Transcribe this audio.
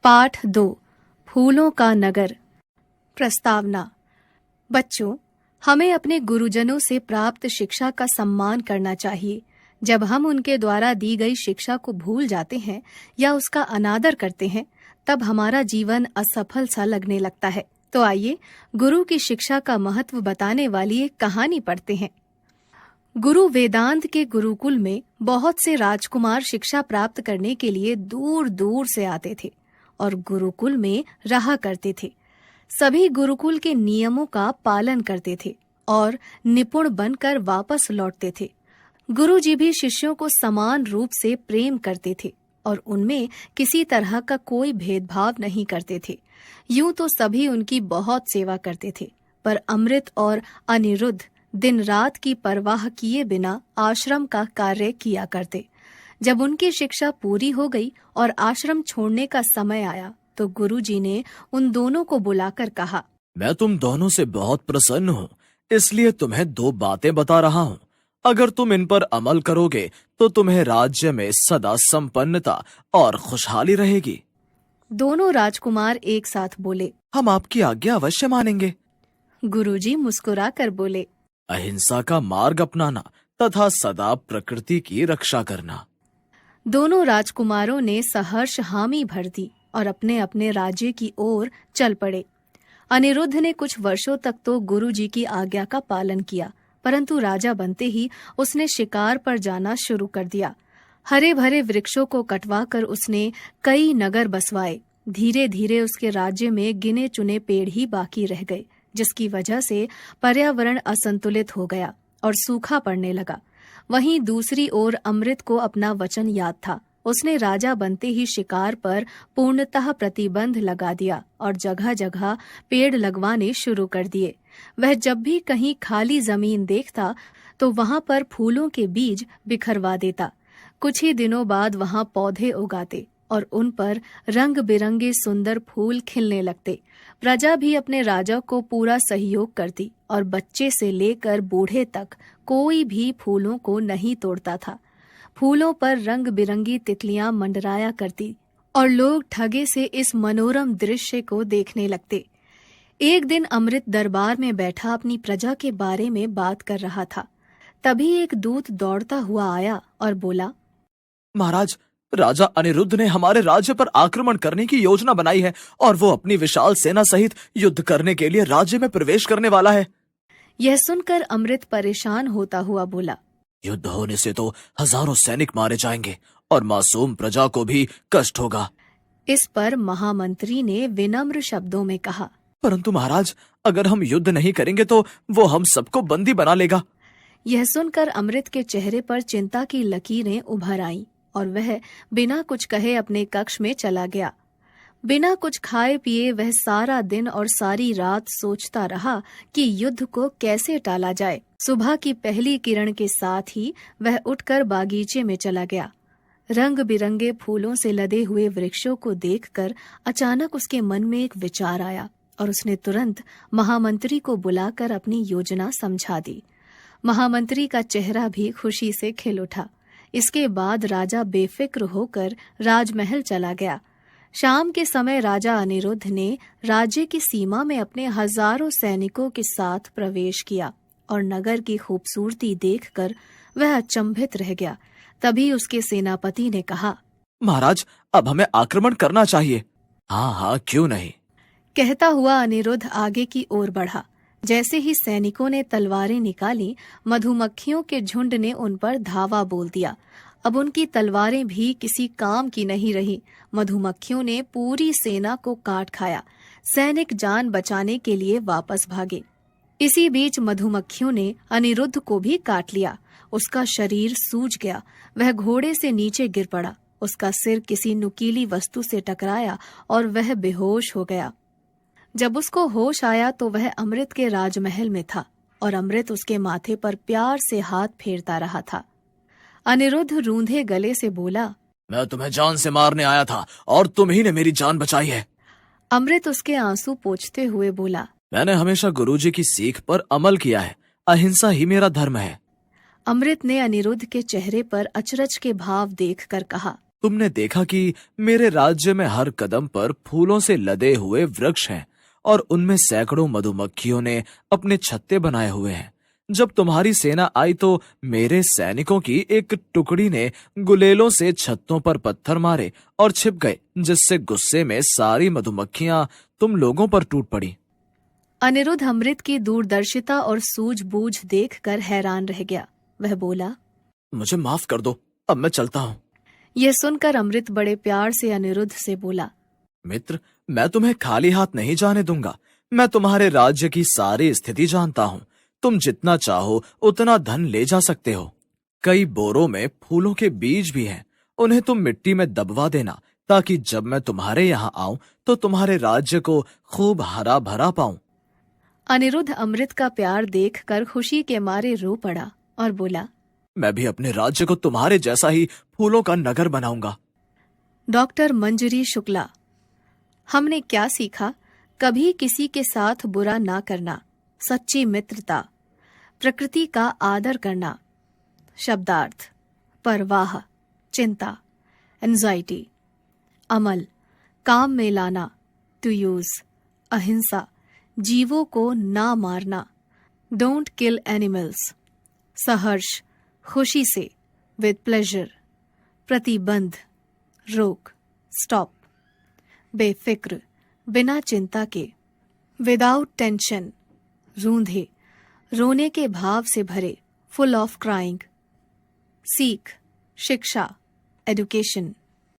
पाठ 2 फूलों का नगर। प्रस्तावना। बच्चों, हमें अपने गुरुजनों से प्राप्त शिक्षा का सम्मान करना चाहिए। जब हम उनके द्वारा दी गई शिक्षा को भूल जाते हैं या उसका अनादर करते हैं, तब हमारा जीवन असफल सा लगने लगता है। तो आइए गुरु की शिक्षा का महत्व बताने वाली एक कहानी पढ़ते हैं। गुरु वेदांत के गुरुकुल में बहुत से राजकुमार शिक्षा प्राप्त करने के लिए दूर दूर से आते थे और गुरुकुल में रहा करते थे। सभी गुरुकुल के नियमों का पालन करते थे और निपुण बनकर वापस लौटते थे। गुरुजी भी शिष्यों को समान रूप से प्रेम करते थे और उनमें किसी तरह का कोई भेदभाव नहीं करते थे। यूं तो सभी उनकी बहुत सेवा करते थे, पर अमृत और अनिरुद्ध दिन रात की परवाह किए बिना आश्रम का कार्य किया करते। जब उनकी शिक्षा पूरी हो गई और आश्रम छोड़ने का समय आया, तो गुरुजी ने उन दोनों को बुलाकर कहा, मैं तुम दोनों से बहुत प्रसन्न हूँ, इसलिए तुम्हें 2 बातें बता रहा हूँ। अगर तुम इन पर अमल करोगे तो तुम्हें राज्य में सदा संपन्नता और खुशहाली रहेगी। दोनों राजकुमार एक साथ बोले, हम आपकी आज्ञा अवश्य मानेंगे। गुरुजी मुस्कुराकर बोले, अहिंसा का मार्ग अपनाना तथा सदा प्रकृति की रक्षा करना। दोनों राजकुमारों ने सहर्ष हामी भर दी और अपने अपने राज्य की ओर चल पड़े। अनिरुद्ध ने कुछ वर्षों तक तो गुरुजी की आज्ञा का पालन किया, परंतु राजा बनते ही उसने शिकार पर जाना शुरू कर दिया। हरे भरे वृक्षों को कटवाकर उसने कई नगर बसवाए। धीरे धीरे उसके राज्य में गिने चुने पेड़ ही बाकी रह गए, जिसकी वजह से पर्यावरण असंतुलित हो गया और सूखा पड़ने लगा। वहीं दूसरी ओर अमृत को अपना वचन याद था। उसने राजा बनते ही शिकार पर पूर्णतः प्रतिबंध लगा दिया और जगह जगह पेड़ लगवाने शुरू कर दिए। वह जब भी कहीं खाली जमीन देखता तो वहां पर फूलों के बीज बिखरवा देता। कुछ ही दिनों बाद वहां पौधे उगाते और उन पर रंग बिरंगे सुंदर फूल खिलने लगते। प्रजा भी अपने राजा को पूरा सहयोग करती और बच्चे से लेकर बूढ़े तक कोई भी फूलों को नहीं तोड़ता था। फूलों पर रंग बिरंगी तितलियां मंडराया करती और लोग ठगे से इस मनोरम दृश्य को देखने लगते। एक दिन अमृत दरबार में बैठा अपनी प्रजा के बारे में बात कर रहा था। तभी एक दूत दौड़ता हुआ आया और बोला, महाराज, राजा अनिरुद्ध ने हमारे राज्य पर आक्रमण करने की योजना बनाई है और वो अपनी विशाल सेना सहित युद्ध करने के लिए राज्य में प्रवेश करने वाला है। यह सुनकर अमृत परेशान होता हुआ बोला, युद्ध होने से तो हजारों सैनिक मारे जाएंगे और मासूम प्रजा को भी कष्ट होगा। इस पर महामंत्री ने विनम्र शब्दों में कहा, परंतु महाराज, अगर हम युद्ध नहीं करेंगे तो वो हम सबको बंदी बना लेगा। यह सुनकर अमृत के चेहरे पर चिंता की लकीरें उभर आईं और वह बिना कुछ कहे अपने कक्ष में चला गया। बिना कुछ खाए पिए वह सारा दिन और सारी रात सोचता रहा कि युद्ध को कैसे टाला जाए। सुबह की पहली किरण के साथ ही वह उठकर बागीचे में चला गया। रंग बिरंगे फूलों से लदे हुए वृक्षों को देखकर अचानक उसके मन में एक विचार आया और उसने तुरंत महामंत्री को बुलाकर अपनी योजना समझा दी। महामंत्री का चेहरा भी खुशी से खिल उठा। इसके बाद राजा बेफिक्र होकर राजमहल चला गया। शाम के समय राजा अनिरुद्ध ने राज्य की सीमा में अपने हजारों सैनिकों के साथ प्रवेश किया और नगर की खूबसूरती देखकर वह अचंभित रह गया। तभी उसके सेनापति ने कहा, महाराज, अब हमें आक्रमण करना चाहिए। हाँ हाँ, क्यों नहीं। कहता हुआ अनिरुद्ध आगे की ओर बढ़ा। जैसे ही सैनिकों ने तलवारें निकाली, मधुमक्खियों के झुंड ने उन पर धावा बोल दिया। अब उनकी तलवारें भी किसी काम की नहीं रही। मधुमक्खियों ने पूरी सेना को काट खाया। सैनिक जान बचाने के लिए वापस भागे। इसी बीच मधुमक्खियों ने अनिरुद्ध को भी काट लिया। उसका शरीर सूज गया। वह घोड़े से नीचे गिर पड़ा। उसका सिर किसी नुकीली वस्तु से टकराया और वह बेहोश हो गया। जब उसको होश आया तो वह अमृत के राजमहल में था और अमृत उसके माथे पर प्यार से हाथ फेरता रहा था। अनिरुद्ध रूंधे गले से बोला, मैं तुम्हें जान से मारने आया था और तुम ही ने मेरी जान बचाई है। अमृत उसके आंसू पोंछते हुए बोला, मैंने हमेशा गुरुजी की सीख पर अमल किया है। अहिंसा ही मेरा धर्म है। अमृत ने अनिरुद्ध के चेहरे पर अचरज के भाव देखकर कहा, तुमने देखा कि मेरे राज्य में हर कदम पर फूलों से लदे हुए वृक्ष हैं और उनमें सैकड़ों मधुमक्खियों ने अपने छत्ते बनाए हुए हैं। जब तुम्हारी सेना आई तो मेरे सैनिकों की एक टुकड़ी ने गुलेलों से छत्तों पर पत्थर मारे और छिप गए, जिससे गुस्से में सारी मधुमक्खियां तुम लोगों पर टूट पड़ी। अनिरुद्ध अमृत की दूरदर्शिता और सूझबूझ देखकर हैरान रह गया। वह बोला, मुझे माफ कर दो, अब मैं चलता हूँ। यह सुनकर अमृत बड़े प्यार से अनिरुद्ध से बोला, मित्र, मैं तुम्हें खाली हाथ नहीं जाने दूंगा। मैं तुम्हारे राज्य की सारी स्थिति जानता हूँ। तुम जितना चाहो उतना धन ले जा सकते हो। कई बोरों में फूलों के बीज भी हैं। उन्हें तुम मिट्टी में दबवा देना, ताकि जब मैं तुम्हारे यहाँ आऊं तो तुम्हारे राज्य को खूब हरा भरा पाऊं। अनिरुद्ध अमृत का प्यार देखकर खुशी के मारे रो पड़ा और बोला, मैं भी अपने राज्य को तुम्हारे जैसा ही फूलों का नगर बनाऊंगा। डॉक्टर मंजरी शुक्ला। हमने क्या सीखा? कभी किसी के साथ बुरा ना करना, सच्ची मित्रता, प्रकृति का आदर करना। शब्दार्थ: परवाह, चिंता, एंजाइटी। अमल: काम में लाना, टू यूज। अहिंसा: जीवों को ना मारना, डोंट किल एनिमल्स। सहर्ष: खुशी से, विद प्लेजर। प्रतिबंध: रोक, स्टॉप। बेफिक्र: बिना चिंता के, विदाउट टेंशन। रूंधे: रोने के भाव से भरे, फुल ऑफ क्राइंग। सीख: शिक्षा, एजुकेशन।